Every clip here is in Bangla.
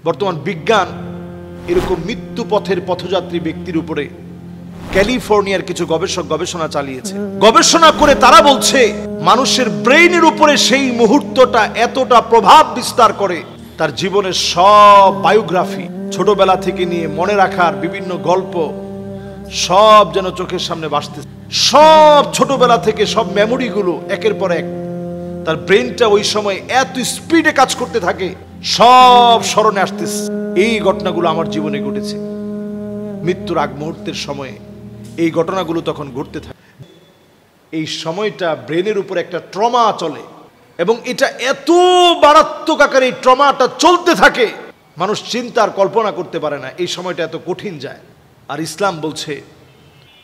বর্তমান বিজ্ঞান এরকম মৃত্যু পথের পথযাত্রী ব্যক্তির উপরে ক্যালিফোর্নিয়ার কিছু গবেষক গবেষণা চালিয়েছে। গবেষণা করে তারা বলছে মানুষের ব্রেইনের উপরে সেই মুহূর্তটা এতটা প্রভাব বিস্তার করে, তার জীবনের সব বায়োগ্রাফি ছোটবেলা থেকে নিয়ে মনে রাখার বিভিন্ন গল্প সব যেন চোখের সামনে ভাসতেছে। সব ছোটবেলা থেকে সব মেমোরিগুলো একের পর এক তার ব্রেনটা ওই সময় এত স্পিডে কাজ করতে থাকে, সব স্মরণে আসতেছে। এই ঘটনাগুলো আমার জীবনে ঘটেছে। মৃত্যুর আগ মুহূর্তের সময়ে এই ঘটনাগুলো তখন ঘটতে থাকে। এই সময়টা ব্রেনের উপর একটা ট্রমা চলে এবং এটা এত মারাত্মক আকারে এই ট্রমাটা চলতে থাকে, মানুষ চিন্তার কল্পনা করতে পারে না এই সময়টা এত কঠিন যায়। আর ইসলাম বলছে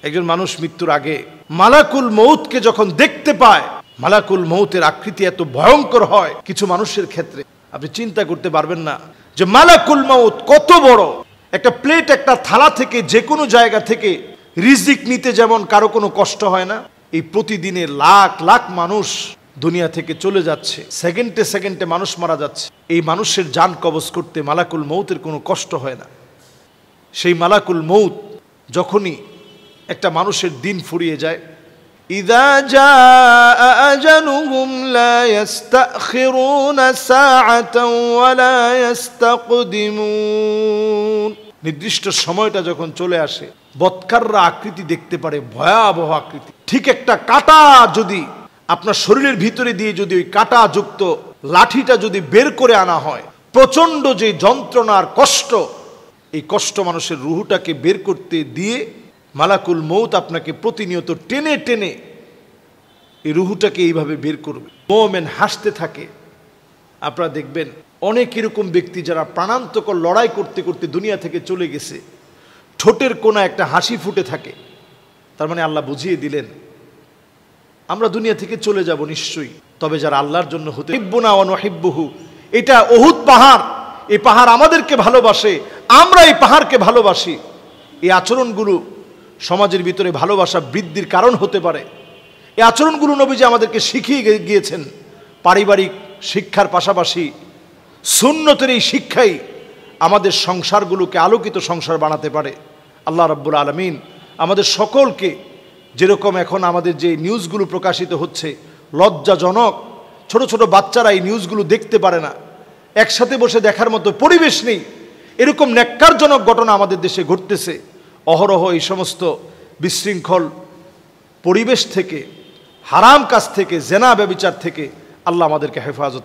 একজন মানুষ মৃত্যুর আগে মালাকুল মউতকে যখন দেখতে পায়, মালাকুল মউতের আকৃতি এত ভয়ঙ্কর হয় কিছু মানুষের ক্ষেত্রে আপনি চিন্তা করতে পারবেন না যে মালাকুল মউত কত বড়। একটা প্লেট, একটা থালা থেকে যে কোনো জায়গা থেকে রিজিক নিতে যেমন কারো কোনো কষ্ট হয় না, এই প্রতিদিনে লাখ লাখ মানুষ দুনিয়া থেকে চলে যাচ্ছে, সেকেন্ডে সেকেন্ডে মানুষ মারা যাচ্ছে। এই মানুষের জান কবজ করতে মালাকুল মউতের কোনো কষ্ট হয় না। সেই মালাকুল মউত যখনই একটা মানুষের দিন ফুরিয়ে যায়, ইযা জাআ আজালুহুম লা ইস্তাখিরুনা সাআতান ওয়া লা ইস্তাকদিমুন, নির্দিষ্ট সময়টা যখন চলে আসে বৎকাররা আকৃতি দেখতে পারে, ভয়াবহ আকৃতি। ঠিক একটা কাঁটা যদি আপনার শরীরের ভিতরে দিয়ে যদি ওই কাঁটা যুক্ত লাঠিটা যদি বের করে আনা হয়, প্রচন্ড যে যন্ত্রণার কষ্ট, এই কষ্ট মানুষের রুহুটাকে বের করতে দিয়ে মালাকুল মউত আপনাকে প্রতিনিয়ত টেনে টেনে এই রুহুটাকে এইভাবে বের করবে। মুমিন হাসতে থাকে। আপনারা দেখবেন অনেক এরকম ব্যক্তি যারা প্রাণান্তকর লড়াই করতে করতে দুনিয়া থেকে চলে গেছে, ঠোঁটের কোণা একটা হাসি ফুটে থাকে। তার মানে আল্লাহ বুঝিয়ে দিলেন আমরা দুনিয়া থেকে চলে যাব নিশ্চয়ই, তবে যারা আল্লাহর জন্য হতে হিব্বুনা ওয়া নুহিব্বুহু, এটা উহুদ পাহাড়, এই পাহাড় আমাদেরকে ভালোবাসে, আমরা এই পাহাড়কে ভালোবাসি। এই আচরণগুলো সমাজের ভিতরে ভালোবাসা বৃদ্ধির কারণ হতে পারে। এই আচরণগুলো নবীজি আমাদেরকে শিখিয়ে গিয়েছেন। পারিবারিক শিক্ষার পাশাপাশি সুন্নতের এই শিক্ষাই আমাদের সংসারগুলোকে আলোকিত সংসার বানাতে পারে। আল্লাহ রাব্বুল আলামিন আমাদের সকলকে, যেরকম এখন আমাদের যে নিউজগুলো প্রকাশিত হচ্ছে লজ্জাজনক, ছোট ছোট বাচ্চারা এই নিউজগুলো দেখতে পারে না, একসাথে বসে দেখার মতো পরিবেশ নেই, এরকম ন্যাক্কারজনক ঘটনা আমাদের দেশে ঘটতেছে অহরহ। এই সমস্ত বিশৃঙ্খল পরিবেশ থেকে, হারাম কাজ থেকে, জেনা ব্যভিচার থেকে আল্লাহ আমাদেরকে হেফাজত